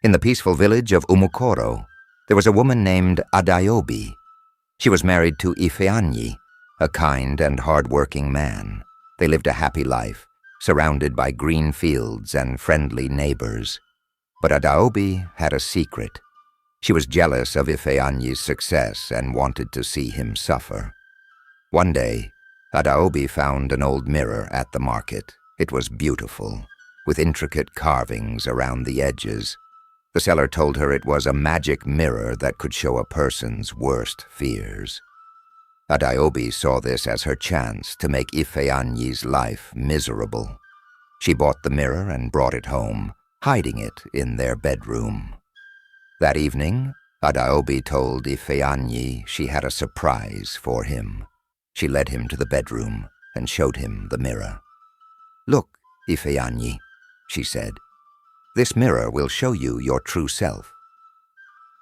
In the peaceful village of Umukoro, there was a woman named Adaobi. She was married to Ifeanyi, a kind and hard-working man. They lived a happy life, surrounded by green fields and friendly neighbors. But Adaobi had a secret. She was jealous of Ifeanyi's success and wanted to see him suffer. One day, Adaobi found an old mirror at the market. It was beautiful, with intricate carvings around the edges. The seller told her it was a magic mirror that could show a person's worst fears. Adaobi saw this as her chance to make Ifeanyi's life miserable. She bought the mirror and brought it home, hiding it in their bedroom. That evening, Adaobi told Ifeanyi she had a surprise for him. She led him to the bedroom and showed him the mirror. "Look, Ifeanyi," she said. "This mirror will show you your true self."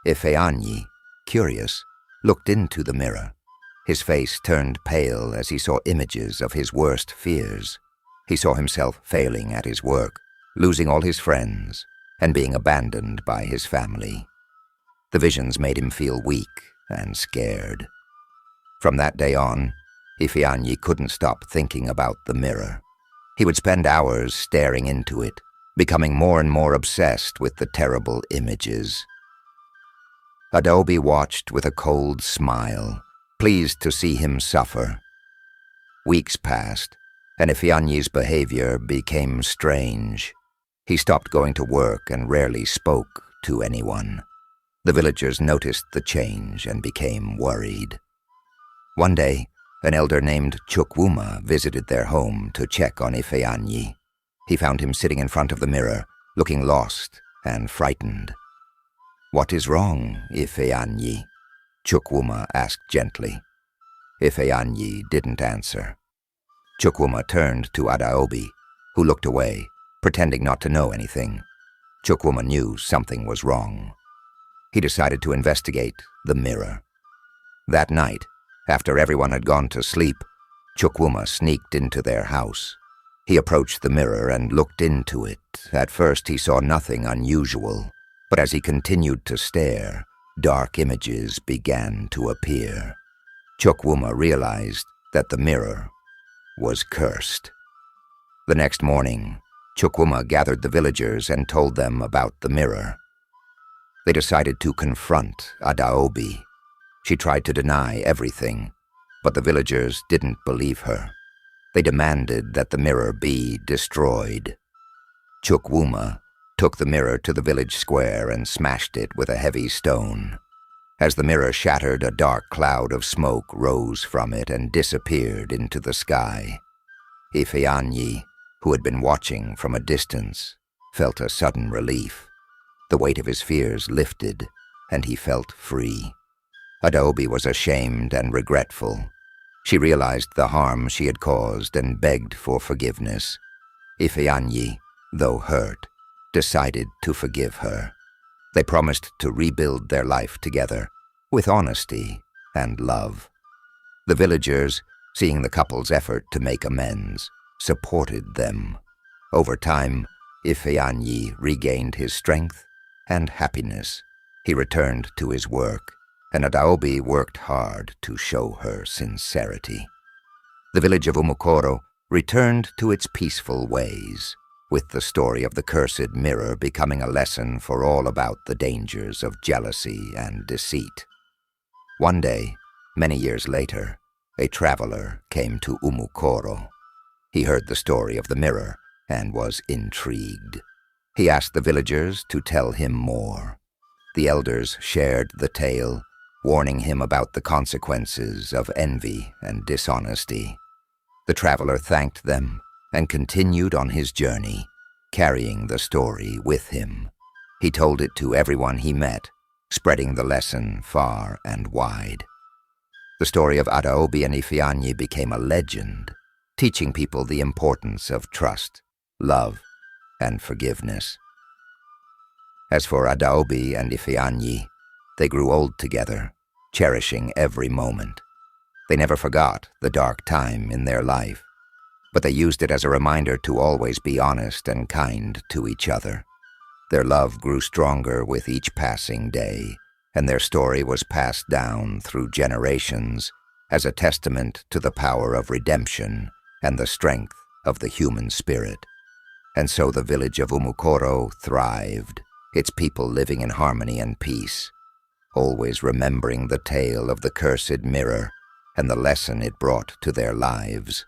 Ifeanyi, curious, looked into the mirror. His face turned pale as he saw images of his worst fears. He saw himself failing at his work, losing all his friends, and being abandoned by his family. The visions made him feel weak and scared. From that day on, Ifeanyi couldn't stop thinking about the mirror. He would spend hours staring into it, becoming more and more obsessed with the terrible images. Adaobi watched with a cold smile, pleased to see him suffer. Weeks passed, and Ifeanyi's behavior became strange. He stopped going to work and rarely spoke to anyone. The villagers noticed the change and became worried. One day, an elder named Chukwuma visited their home to check on Ifeanyi. He found him sitting in front of the mirror, looking lost and frightened. "What is wrong, Ifeanyi?" Chukwuma asked gently. Ifeanyi didn't answer. Chukwuma turned to Adaobi, who looked away, pretending not to know anything. Chukwuma knew something was wrong. He decided to investigate the mirror. That night, after everyone had gone to sleep, Chukwuma sneaked into their house. He approached the mirror and looked into it. At first he saw nothing unusual, but as he continued to stare, dark images began to appear. Chukwuma realized that the mirror was cursed. The next morning, Chukwuma gathered the villagers and told them about the mirror. They decided to confront Adaobi. She tried to deny everything, but the villagers didn't believe her. They demanded that the mirror be destroyed. Chukwuma took the mirror to the village square and smashed it with a heavy stone. As the mirror shattered, a dark cloud of smoke rose from it and disappeared into the sky. Ifeanyi, who had been watching from a distance, felt a sudden relief. The weight of his fears lifted, and he felt free. Adaobi was ashamed and regretful. She realized the harm she had caused and begged for forgiveness. Ifeanyi, though hurt, decided to forgive her. They promised to rebuild their life together, with honesty and love. The villagers, seeing the couple's effort to make amends, supported them. Over time, Ifeanyi regained his strength and happiness. He returned to his work, and Adaobi worked hard to show her sincerity. The village of Umukoro returned to its peaceful ways, with the story of the cursed mirror becoming a lesson for all about the dangers of jealousy and deceit. One day, many years later, a traveler came to Umukoro. He heard the story of the mirror and was intrigued. He asked the villagers to tell him more. The elders shared the tale, warning him about the consequences of envy and dishonesty. The traveler thanked them and continued on his journey, carrying the story with him. He told it to everyone he met, spreading the lesson far and wide. The story of Adaobi and Ifeanyi became a legend, teaching people the importance of trust, love, and forgiveness. As for Adaobi and Ifeanyi, they grew old together, cherishing every moment. They never forgot the dark time in their life, but they used it as a reminder to always be honest and kind to each other. Their love grew stronger with each passing day, and their story was passed down through generations as a testament to the power of redemption and the strength of the human spirit. And so the village of Umukoro thrived, its people living in harmony and peace, always remembering the tale of the cursed mirror and the lesson it brought to their lives.